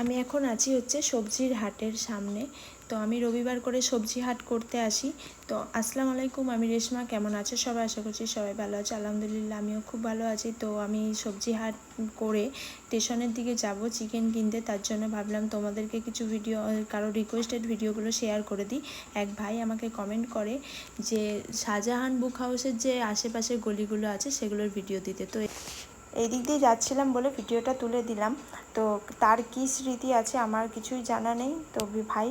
আমি এখন আছি হচ্ছে সবজির হাটের সামনে। তো আমি রবিবার করে সবজি হাট করতে আসি। তো আসসালামু আলাইকুম, আমি রেশমা। কেমন আছো সবাই? আশা করছি সবাই ভালো আছে। আলহামদুলিল্লাহ আমিও খুব ভালো আছি। তো আমি সবজি হাট করে স্টেশনের দিকে যাব চিকেন কিনতে। তার জন্য ভাবলাম তোমাদেরকে কিছু ভিডিও, কারো রিকোয়েস্টেড ভিডিওগুলো শেয়ার করে দিই। এক ভাই আমাকে কমেন্ট করে যে শাহজাহান বুক হাউসের যে আশেপাশের গলিগুলো আছে সেগুলোর ভিডিও দিতে। তো এই দিক দিয়ে যাচ্ছিলাম বলে ভিডিওটা তুলে দিলাম। তো তার কী স্মৃতি আছে আমার কিছুই জানা নেই। তো ভাই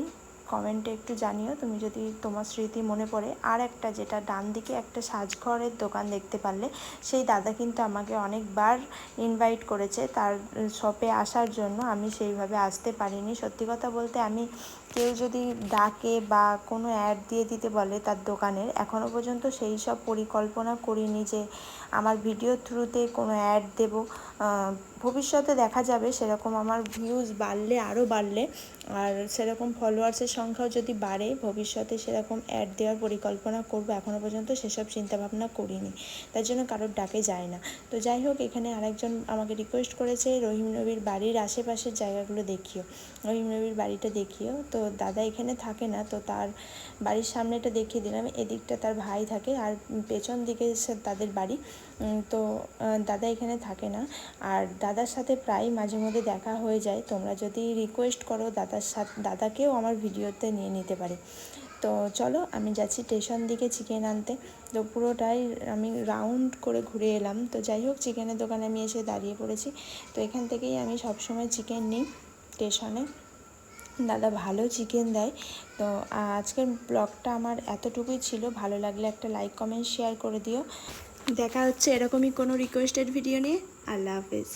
কমেন্টে একটু জানিও তুমি যদি তোমার স্মৃতি মনে পড়ে। আর একটা যেটা ডান দিকে একটা সাজঘরের দোকান দেখতে পারলে, সেই দাদা কিন্তু আমাকে অনেকবার ইনভাইট করেছে তার শপে আসার জন্য। আমি সেইভাবে আসতে পারিনি। সত্যি কথা বলতে আমি কেউ যদি ডাকে বা কোনো অ্যাড দিয়ে দিতে বলে তার দোকানের, এখনও পর্যন্ত সেই সব পরিকল্পনা করিনি যে আমার ভিডিও থ্রুতে কোনো অ্যাড দেব। ভবিষ্যতে দেখা যাবে, সেরকম আমার ভিউজ বাড়লে আরও বাড়লে আর সেরকম ফলোয়ার্সের সংখ্যাও যদি বাড়ে, ভবিষ্যতে সেরকম অ্যাড দেওয়ার পরিকল্পনা করব। এখনও পর্যন্ত সেসব চিন্তাভাবনা করিনি, তার জন্য কারোর ডাকে যায় না। তো যাই হোক, এখানে আরেকজন আমাকে রিকোয়েস্ট করেছে রহিম নবীর বাড়ির আশেপাশের জায়গাগুলো দেখিও, রহিম নবীর বাড়িটা দেখিও। তো দাদা এখানে থাকে না, তো তার বাড়ির সামনেটা দেখিয়ে দিলাম। এদিকটা তার ভাই থাকে আর পেছন দিকে তাদের বাড়ি। তো দাদা এখানে থাকে না, আর দাদার সাথে প্রায় মাঝে মধ্যে দেখা হয়ে যায়। তোমরা যদি রিকোয়েস্ট করো দাদাকেও আমার ভিডিওতে নিয়ে নিতে পারে। তো চলো, আমি যাচ্ছি স্টেশন দিকে চিকেন আনতে। তো পুরোটাই আমি রাউন্ড করে ঘুরে এলাম। তো যাই হোক, চিকেনের দোকানে আমি এসে দাঁড়িয়ে পড়েছি। তো এখান থেকেই আমি সবসময় চিকেন নিই স্টেশনে। দাদা ভালো চিকেন দেয়। তো আজকের ব্লগটা আমার এতটুকুই ছিল। ভালো লাগলে একটা লাইক কমেন্ট শেয়ার করে দিও। দেখা হচ্ছে এরকমই কোনো রিকোয়েস্টেড ভিডিও নিয়ে। আল্লাহ হাফেজ।